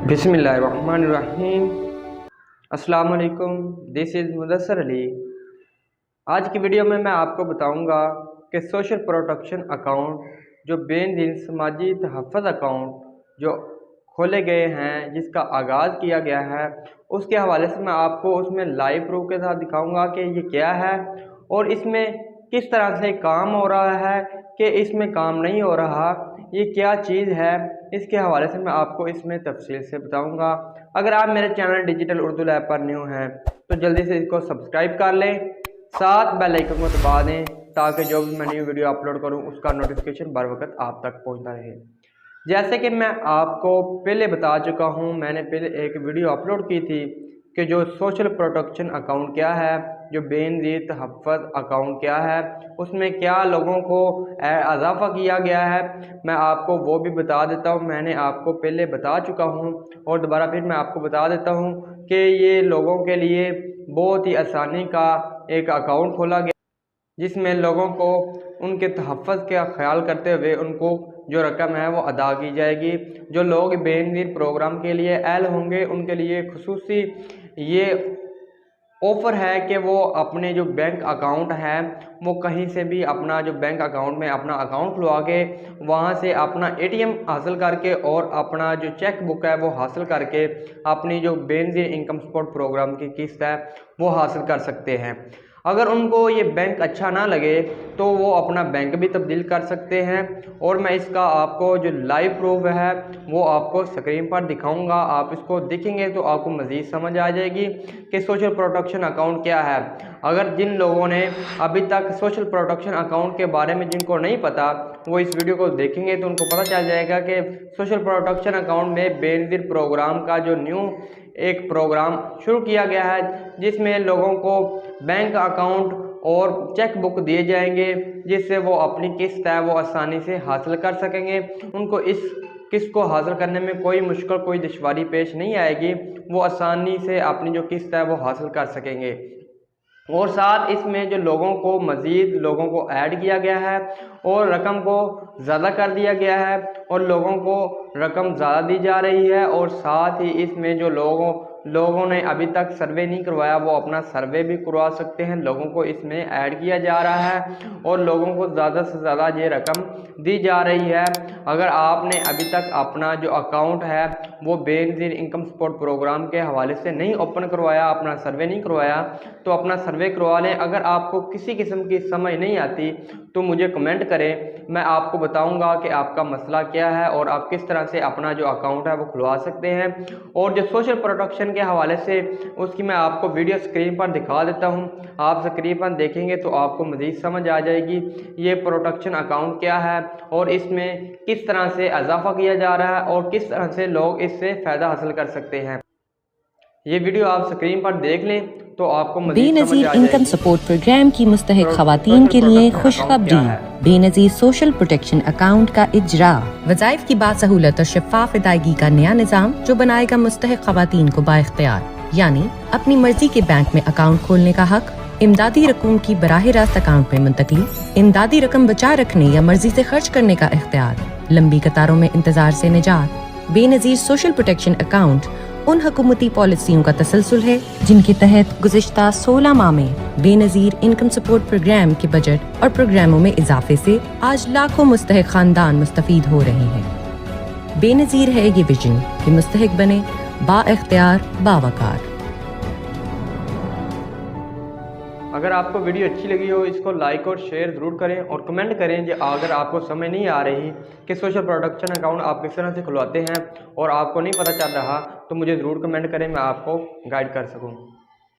बिस्मिल्लाहिर्रहमानिर्रहीम। अस्सलाम वालेकुम, दिस इज़ मुदस्सर अली। आज की वीडियो में मैं आपको बताऊंगा कि सोशल प्रोटेक्शन अकाउंट जो बेनज़ीर समाजी तहफ़्फ़ुज़ अकाउंट जो खोले गए हैं, जिसका आगाज़ किया गया है, उसके हवाले से मैं आपको उसमें लाइव प्रूफ के साथ दिखाऊंगा कि ये क्या है और इसमें किस तरह से काम हो रहा है कि इसमें काम नहीं हो रहा, ये क्या चीज़ है, इसके हवाले से मैं आपको इसमें तफसील से बताऊंगा। अगर आप मेरे चैनल डिजिटल उर्दू लैब पर न्यू हैं तो जल्दी से इसको सब्सक्राइब कर लें, साथ बेल आइकन को दबा दें ताकि जो भी मैं न्यू वीडियो अपलोड करूं उसका नोटिफिकेशन बर वक्त आप तक पहुंचता रहे। जैसे कि मैं आपको पहले बता चुका हूं, मैंने पहले एक वीडियो अपलोड की थी कि जो सोशल प्रोटेक्शन अकाउंट क्या है, जो बेनज़ीर तहफ़्फ़ुज़ अकाउंट क्या है, उसमें क्या लोगों को इजाफ़ा किया गया है, मैं आपको वो भी बता देता हूँ। मैंने आपको पहले बता चुका हूँ और दोबारा फिर मैं आपको बता देता हूँ कि ये लोगों के लिए बहुत ही आसानी का एक अकाउंट खोला गया, जिसमें लोगों को उनके तहफ़्फ़ुज़ का ख्याल करते हुए उनको जो रकम है वो अदा की जाएगी। जो लोग बेनज़ीर प्रोग्राम के लिए अहल होंगे उनके लिए खुसूसी ये ऑफ़र है कि वो अपने जो बैंक अकाउंट है वो कहीं से भी अपना जो बैंक अकाउंट में अपना अकाउंट खुलवा के वहाँ से अपना एटीएम हासिल करके और अपना जो चेक बुक है वो हासिल करके अपनी जो बेनज़ीर इनकम सपोर्ट प्रोग्राम की किस्त है वो हासिल कर सकते हैं। अगर उनको ये बैंक अच्छा ना लगे तो वो अपना बैंक भी तब्दील कर सकते हैं और मैं इसका आपको जो लाइव प्रूफ है वो आपको स्क्रीन पर दिखाऊंगा। आप इसको देखेंगे तो आपको मज़ीद समझ आ जाएगी कि सोशल प्रोटेक्शन अकाउंट क्या है। अगर जिन लोगों ने अभी तक सोशल प्रोटेक्शन अकाउंट के बारे में जिनको नहीं पता वो इस वीडियो को देखेंगे तो उनको पता चल जाएगा कि सोशल प्रोटेक्शन अकाउंट में बेनज़ीर प्रोग्राम का जो न्यू एक प्रोग्राम शुरू किया गया है, जिसमें लोगों को बैंक अकाउंट और चेक बुक दिए जाएंगे, जिससे वो अपनी किस्त है वो आसानी से हासिल कर सकेंगे। उनको इस किस्त को हासिल करने में कोई मुश्किल कोई दुश्वारी पेश नहीं आएगी, वो आसानी से अपनी जो किस्त है वो हासिल कर सकेंगे। और साथ इसमें जो लोगों को मज़ीद लोगों को ऐड किया गया है और रकम को ज़्यादा कर दिया गया है और लोगों को रकम ज़्यादा दी जा रही है। और साथ ही इसमें जो लोगों ने अभी तक सर्वे नहीं करवाया वो अपना सर्वे भी करवा सकते हैं। लोगों को इसमें ऐड किया जा रहा है और लोगों को ज़्यादा से ज़्यादा ये रकम दी जा रही है। अगर आपने अभी तक अपना जो अकाउंट है वो बेनज़ीर इनकम सपोर्ट प्रोग्राम के हवाले से नहीं ओपन करवाया, अपना सर्वे नहीं करवाया, तो अपना सर्वे करवा लें। अगर आपको किसी किस्म की समझ नहीं आती तो मुझे कमेंट करें, मैं आपको बताऊंगा कि आपका मसला क्या है और आप किस तरह से अपना जो अकाउंट है वो खुलवा सकते हैं। और जो सोशल प्रोटेक्शन के हवाले से उसकी मैं आपको वीडियो स्क्रीन पर दिखा देता हूं, आप स्क्रीन पर देखेंगे तो आपको मज़ीद समझ आ जाएगी ये प्रोटेक्शन अकाउंट क्या है और इसमें किस तरह से इजाफा किया जा रहा है और किस तरह से लोग इससे फ़ायदा हासिल कर सकते हैं। ये वीडियो आप स्क्रीन पर देख लें तो आपको बेनज़ीर इनकम सपोर्ट प्रोग्राम की मुस्तहिक खवातीन के लिए खुशखबरी, बेनज़ीर सोशल प्रोटेक्शन अकाउंट का इजरा, वज़ाइफ की बासहूलत और शफ़ाफ अदायगी का नया निज़ाम जो बनाएगा मुस्तहिक खवातीन को बाइख्तियार, यानी अपनी मर्जी के बैंक में अकाउंट खोलने का हक, इमदादी रकूम की बराह रास्त अकाउंट में मुंतकली, इमदादी रकम बचा रखने या मर्जी से खर्च करने का इख्तियार, लंबी कतारों में इंतजार से निजात। बेनज़ीर सोशल प्रोटेक्शन अकाउंट उन हुकूमती पॉलिसियों का तसलसल है जिनके तहत गुज़िश्ता 16 माह में बेनज़ीर इनकम सपोर्ट प्रोग्राम के बजट और प्रोग्रामों में इजाफे से आज लाखों मुस्तहिक खानदान मुस्तफीद हो रहे हैं। बेनज़ीर है ये विजन कि मुस्तहिक बने बाइख्तियार बावकार। अगर आपको वीडियो अच्छी लगी हो इसको लाइक और शेयर ज़रूर करें और कमेंट करें कि अगर आपको समझ नहीं आ रही कि सोशल प्रोटेक्शन अकाउंट आप किस तरह से खुलवाते हैं और आपको नहीं पता चल रहा तो मुझे ज़रूर कमेंट करें, मैं आपको गाइड कर सकूं।